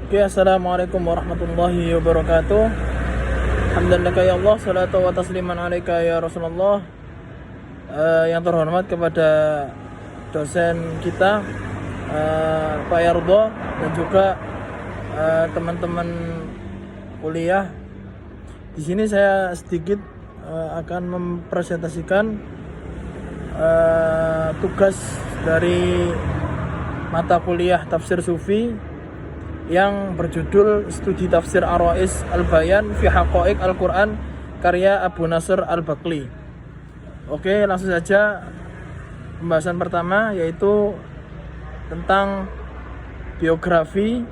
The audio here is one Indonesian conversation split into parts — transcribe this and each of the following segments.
Oke, assalamualaikum warahmatullahi wabarakatuh. Alhamdulillah ya Allah, salatu wa tasliman alaika ya Rasulullah. Yang terhormat kepada dosen kita Pak Yardo dan juga teman-teman kuliah. Di sini saya sedikit akan mempresentasikan tugas dari mata kuliah Tafsir Sufi yang berjudul Studi Tafsir Ar-Rais Al-Bayan fi Haqaiq Al-Quran karya Abu Nasr Al-Bakli. Oke, langsung saja pembahasan pertama, yaitu tentang biografi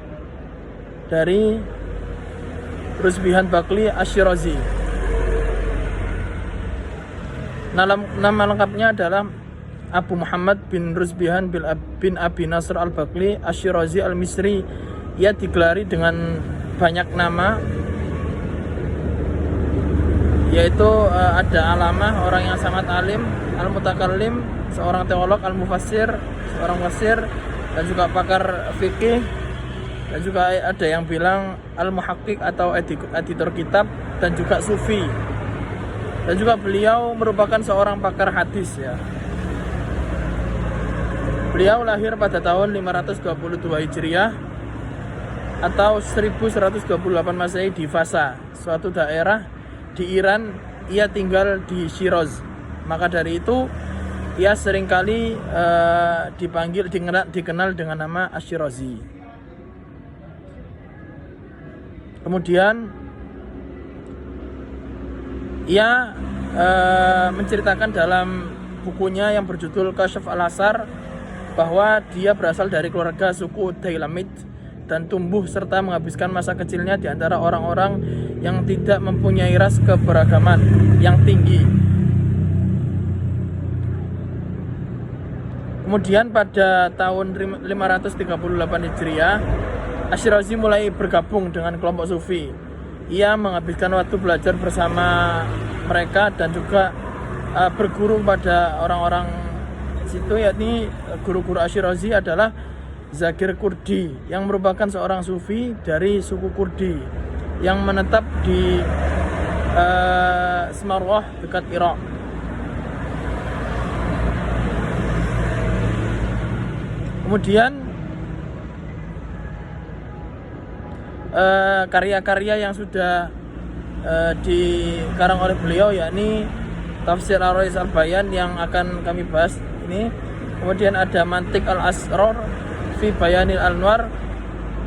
dari Rusbihan Bakli Asy-Syirazi. Nama lengkapnya adalah Abu Muhammad bin Rusbihan bin Abi Nasr Al-Bakli Asy-Syirazi Al-Misri. Ia digelari dengan banyak nama, yaitu ada alamah, orang yang sangat alim, al-mutakallim, seorang teolog, al-mufassir, seorang mufassir, dan juga pakar fikih, dan juga ada yang bilang al-muhaqqiq atau editor kitab, dan juga sufi. Dan juga beliau merupakan seorang pakar hadis ya. Beliau lahir pada tahun 522 Hijriah atau 1128 Masehi di Fasa, suatu daerah di Iran. Ia tinggal di Syiraz. Maka dari itu ia seringkali dikenal dengan nama Asy-Syirazi. Kemudian ia menceritakan dalam bukunya yang berjudul Kasyf Al-Asar bahwa dia berasal dari keluarga suku Dailamid dan tumbuh serta menghabiskan masa kecilnya di antara orang-orang yang tidak mempunyai ras keberagaman yang tinggi. Kemudian pada tahun 538 Hijriah, Asy-Syirazi mulai bergabung dengan kelompok sufi. Ia menghabiskan waktu belajar bersama mereka dan juga berguru pada orang-orang situ, yakni guru-guru Asy-Syirazi adalah Zakir Kurdi yang merupakan seorang sufi dari suku Kurdi yang menetap di Samarwah dekat Irak. Kemudian karya-karya yang sudah dikarang oleh beliau, yakni Tafsir Ar-Rais Al-Bayan yang akan kami bahas ini. Kemudian ada Mantiq Al-Asrar fi Bayanil Anwar,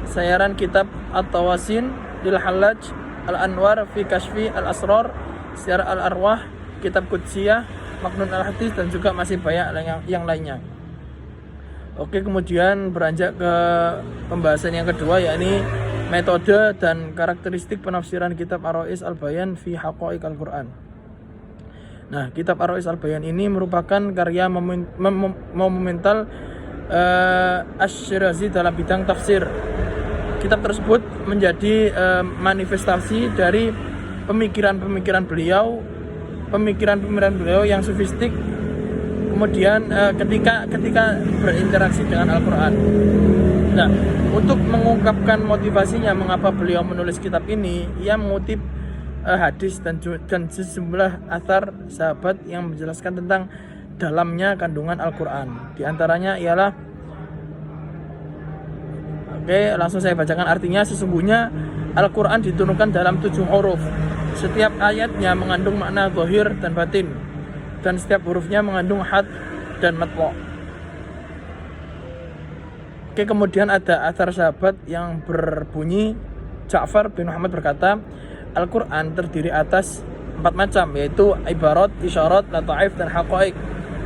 sayaran kitab At-Tawasin lil Hallaj, Al-Anwar fi Kashfi Al-Asrar, Syiar Al-Arwah, kitab Qudsiyah, Maknun Al-Hadis, dan juga masih banyak yang lainnya. Oke, kemudian beranjak ke pembahasan yang kedua, yakni metode dan karakteristik penafsiran kitab Ar-Rais Al-Bayan fi Haqaiq Al-Quran. Nah, kitab Ar-Rais Al-Bayan ini merupakan karya monumental Asy-Syirazi dalam bidang tafsir. Kitab tersebut menjadi manifestasi dari pemikiran-pemikiran beliau yang sufistik. Kemudian ketika berinteraksi dengan Al-Quran. Nah, untuk mengungkapkan motivasinya mengapa beliau menulis kitab ini, ia mengutip hadis dan sejumlah athar sahabat yang menjelaskan tentang dalamnya kandungan Al-Quran. Di antaranya ialah, langsung saya bacakan artinya. Sesungguhnya Al-Quran diturunkan dalam 7 huruf. Setiap ayatnya mengandung makna zahir dan batin, dan setiap hurufnya mengandung had dan matla'. Kemudian ada athar sahabat yang berbunyi, Ja'far bin Muhammad berkata, Al-Quran terdiri atas 4 macam, yaitu ibarat, isyarat, lataif, dan haqaiq.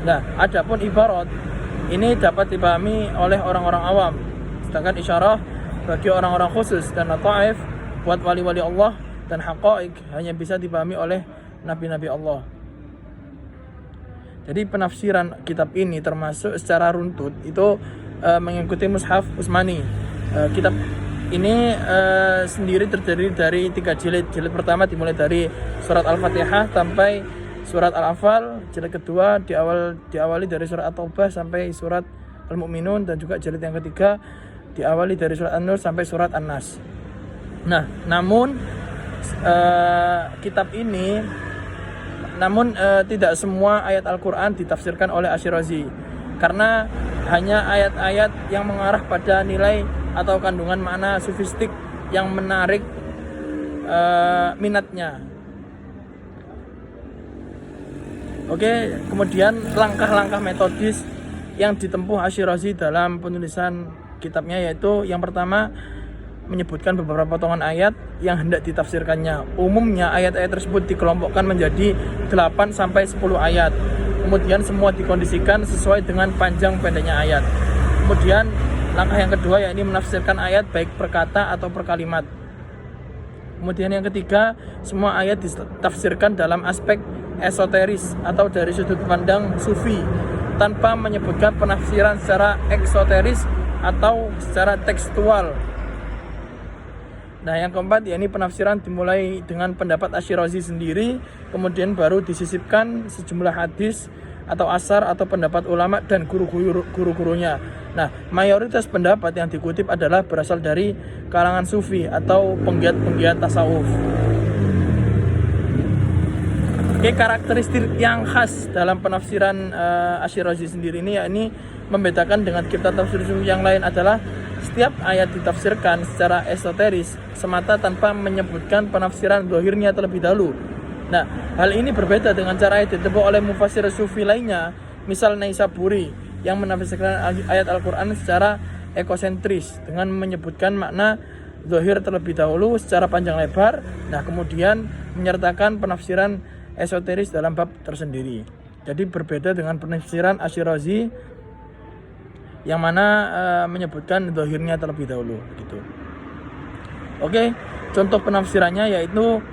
Nah, adapun ibarat ini dapat dipahami oleh orang-orang awam, sedangkan isyarah bagi orang-orang khusus, dan lataif buat wali-wali Allah, dan haqaiq hanya bisa dipahami oleh nabi-nabi Allah. Jadi penafsiran kitab ini termasuk secara runtut itu mengikuti Mushaf Utsmani. Kitab ini sendiri terdiri dari 3 jilid. Jilid pertama dimulai dari surat Al-Fatihah sampai surat Al-Anfal. Jilid kedua diawali dari surat At-Taubah sampai surat Al-Mu'minun, dan juga jilid yang ketiga diawali dari surat An-Nur sampai surat An-Nas. Nah, namun kitab ini tidak semua ayat Al-Quran ditafsirkan oleh Asy-Syirazi, karena hanya ayat-ayat yang mengarah pada nilai atau kandungan makna sufistik yang menarik minatnya. Oke, kemudian langkah-langkah metodis yang ditempuh Asy-Syirazi dalam penulisan kitabnya, yaitu yang pertama menyebutkan beberapa potongan ayat yang hendak ditafsirkannya. Umumnya ayat-ayat tersebut dikelompokkan menjadi 8 sampai 10 ayat. Kemudian semua dikondisikan sesuai dengan panjang pendeknya ayat. Kemudian langkah yang kedua yakni menafsirkan ayat baik per kata atau per kalimat. Kemudian yang ketiga, semua ayat ditafsirkan dalam aspek esoteris atau dari sudut pandang sufi, tanpa menyebutkan penafsiran secara eksoteris atau secara tekstual. Nah, yang keempat yakni penafsiran dimulai dengan pendapat Asy-Syirazi sendiri, kemudian baru disisipkan sejumlah hadis atau asar atau pendapat ulama dan guru-gurunya. Nah, mayoritas pendapat yang dikutip adalah berasal dari kalangan sufi atau penggiat-penggiat tasawuf. Oke, karakteristik yang khas dalam penafsiran Asy-Syirazi sendiri ini yakni membedakan dengan kitab tafsir sufi yang lain adalah setiap ayat ditafsirkan secara esoteris semata tanpa menyebutkan penafsiran zahirnya terlebih dahulu. Nah, hal ini berbeda dengan cara yang ditempuh oleh mufassir sufi lainnya, misal Naisaburi yang menafsirkan ayat Al-Quran secara ekosentris dengan menyebutkan makna zahir terlebih dahulu secara panjang lebar, nah kemudian menyertakan penafsiran esoteris dalam bab tersendiri. Jadi berbeda dengan penafsiran Asy-Syirazi yang mana menyebutkan zahirnya terlebih dahulu gitu. Oke, contoh penafsirannya yaitu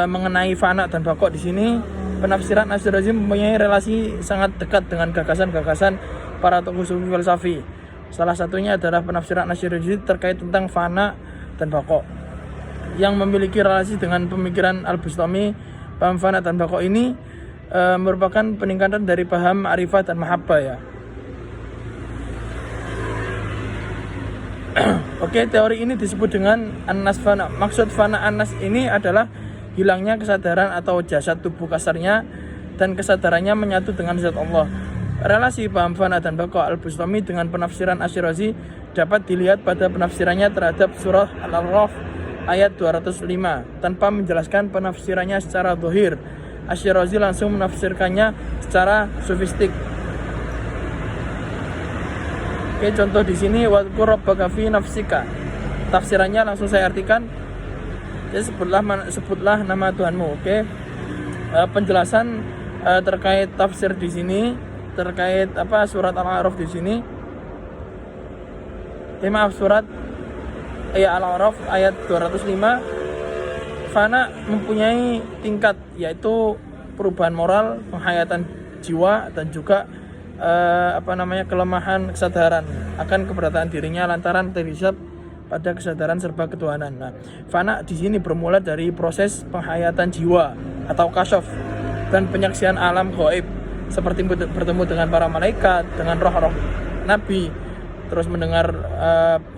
mengenai fana dan baqo. Di sini penafsiran Asy-Syirazi mempunyai relasi sangat dekat dengan gagasan-gagasan para tokoh sufi falsafi. Salah satunya adalah penafsiran Asy-Syirazi terkait tentang fana dan baqo yang memiliki relasi dengan pemikiran Al-Bustami. Paham fana dan baqo ini merupakan peningkatan dari paham ma'rifah dan mahabbah ya. Oke, teori ini disebut dengan an-nas fana. Maksud fana an-nas ini adalah hilangnya kesadaran atau jasad tubuh kasarnya dan kesadarannya menyatu dengan zat Allah. Relasi paham fana dan baqo Al-Bustami dengan penafsiran Asy-Syirazi dapat dilihat pada penafsirannya terhadap surah Al-A'raf ayat 205. Tanpa menjelaskan penafsirannya secara zahir, Asy-Syirazi langsung menafsirkannya secara sufistik. Oke, contoh di sini wadhkur rabbaka fi nafsika. Tafsirannya langsung saya artikan, ya, sebutlah nama Tuhanmu. Oke. Penjelasan terkait tafsir di sini, terkait surat Al-A'raf di sini. Surat Al-A'raf ayat 205. Fana mempunyai tingkat, yaitu perubahan moral, penghayatan jiwa dan juga kelemahan kesadaran akan keberadaan dirinya lantaran terhisab pada kesadaran serba ketuhanan. Nah, fana di sini bermula dari proses penghayatan jiwa atau kasyaf dan penyaksian alam gaib, seperti bertemu dengan para malaikat, dengan roh-roh nabi, terus mendengar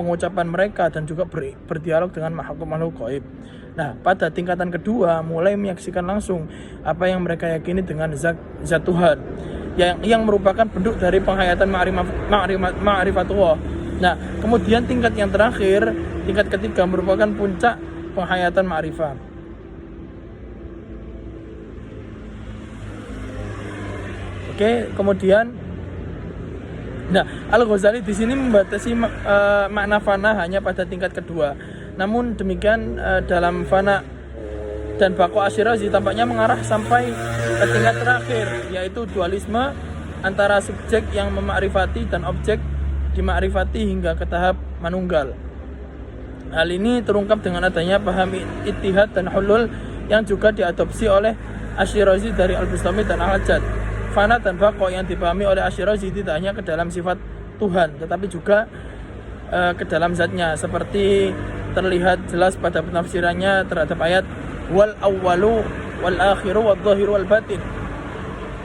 pengucapan mereka dan juga berdialog dengan makhluk-makhluk gaib. Nah, pada tingkatan kedua mulai menyaksikan langsung apa yang mereka yakini dengan zat Tuhan yang merupakan bentuk dari penghayatan ma'rifatullah. Nah, kemudian tingkat yang terakhir, tingkat ketiga merupakan puncak penghayatan ma'rifah. Oke, kemudian Al-Ghazali di sini membatasi makna fana hanya pada tingkat kedua. Namun demikian dalam fana dan baqo Asy-Syirazi tampaknya mengarah sampai ke tingkat terakhir, yaitu dualisme antara subjek yang memakrifati dan objek dimakrifati hingga ke tahap manunggal. Hal ini terungkap dengan adanya paham ittihad dan hulul yang juga diadopsi oleh Asy-Syirazi dari Al-Bustami dan Al-Hajjaj. Fana dan baqo yang dipahami oleh Asy-Syirazi tidak hanya ke dalam sifat Tuhan, tetapi juga ke dalam zatnya, seperti terlihat jelas pada penafsirannya terhadap ayat wal awwalu wal akhiru wal zahiru wal batin.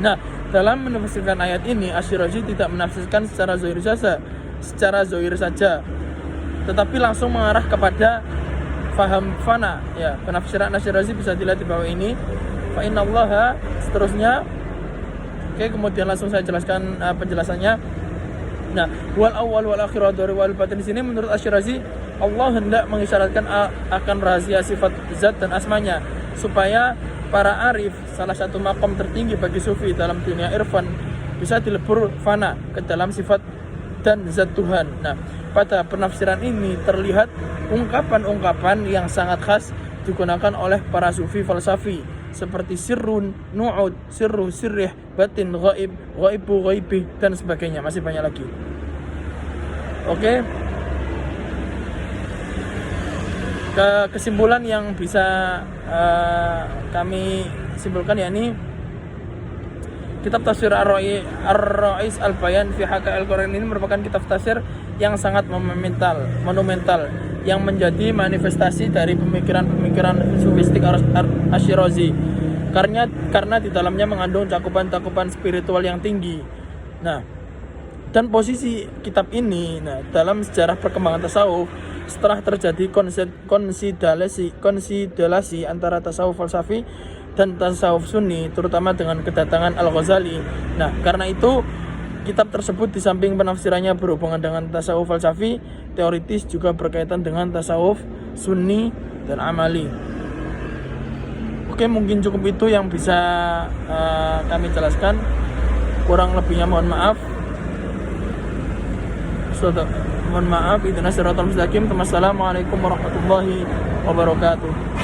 Nah, dalam menafsirkan ayat ini Asy-Syirazi tidak menafsirkan secara zahir saja, tetapi langsung mengarah kepada faham fana. Ya, penafsiran Asy-Syirazi bisa dilihat di bawah ini. Fa innallaha, seterusnya. Oke, kemudian langsung saya jelaskan penjelasannya. Nah, wal awwal wal akhir wal batin, di sini menurut Asy-Syirazi Allah hendak mengisyaratkan akan rahasia sifat zat dan asmanya supaya para arif, salah satu makom tertinggi bagi sufi dalam dunia irfan, bisa dilebur fana ke dalam sifat dan zat Tuhan. Nah, pada penafsiran ini terlihat ungkapan-ungkapan yang sangat khas digunakan oleh para sufi falsafi seperti sirrun, nu'ud, sirru, sirrih, batin, ghaib, ghaibu, ghaibi, dan sebagainya. Masih banyak lagi. Oke. Kesimpulan yang bisa kami simpulkan yakni kitab tafsir Ar-Ra'is Al-Bayan fi Haqa'il Qur'an ini merupakan kitab tafsir yang sangat monumental yang menjadi manifestasi dari pemikiran sufistik Asy-Syirazi karena di dalamnya mengandung cakupan spiritual yang tinggi. Nah, dan posisi kitab ini dalam sejarah perkembangan tasawuf setelah terjadi konsiderasi antara tasawuf falsafi dan tasawuf sunni, terutama dengan kedatangan Al-Ghazali. Nah, karena itu kitab tersebut di samping penafsirannya berhubungan dengan tasawuf falsafi, teoritis juga berkaitan dengan tasawuf sunni dan amali. Oke, mungkin cukup itu yang bisa kami jelaskan. Kurang lebihnya mohon maaf. Mohon maaf. Ihdinas siratal mustaqim. Wassalamualaikum warahmatullahi wabarakatuh.